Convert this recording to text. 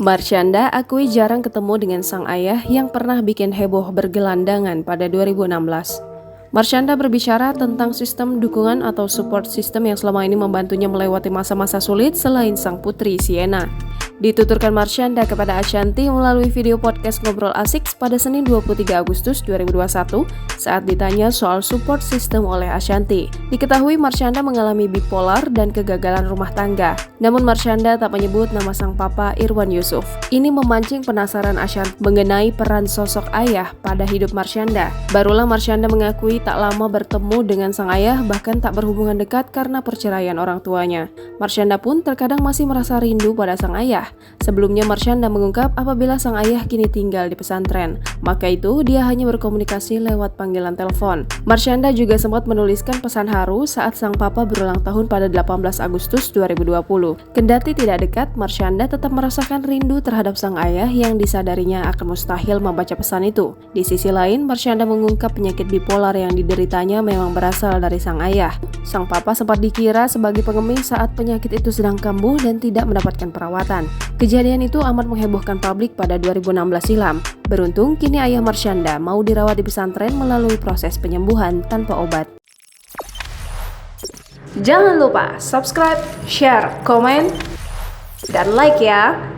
Marshanda akui jarang ketemu dengan sang ayah yang pernah bikin heboh bergelandangan pada 2016. Marshanda berbicara tentang sistem dukungan atau support system yang selama ini membantunya melewati masa-masa sulit selain sang putri Sienna. Dituturkan Marshanda kepada Ashanty melalui video podcast Ngobrol Asik pada Senin 23 Agustus 2021 saat ditanya soal support system oleh Ashanty. Diketahui Marshanda mengalami bipolar dan kegagalan rumah tangga. Namun Marshanda tak menyebut nama sang papa Irwan Yusuf. Ini memancing penasaran Ashanty mengenai peran sosok ayah pada hidup Marshanda. Barulah Marshanda mengakui tak lama bertemu dengan sang ayah, bahkan tak berhubungan dekat karena perceraian orang tuanya. Marshanda pun terkadang masih merasa rindu pada sang ayah. Sebelumnya Marshanda mengungkap apabila sang ayah kini tinggal di pesantren, maka itu dia hanya berkomunikasi lewat panggilan telepon. Marshanda juga sempat menuliskan pesan haru saat sang papa berulang tahun pada 18 Agustus 2020. Kendati tidak dekat, Marshanda tetap merasakan rindu terhadap sang ayah yang disadarinya akan mustahil membaca pesan itu. Di sisi lain, Marshanda mengungkap penyakit bipolar yang dideritanya memang berasal dari sang ayah. Sang papa sempat dikira sebagai pengemis saat penyakit itu sedang kambuh dan tidak mendapatkan perawatan. Kejadian itu amat menghebohkan publik pada 2016 silam. Beruntung, kini ayah Marshanda mau dirawat di pesantren melalui proses penyembuhan tanpa obat. Jangan lupa subscribe, share, komen, dan like ya!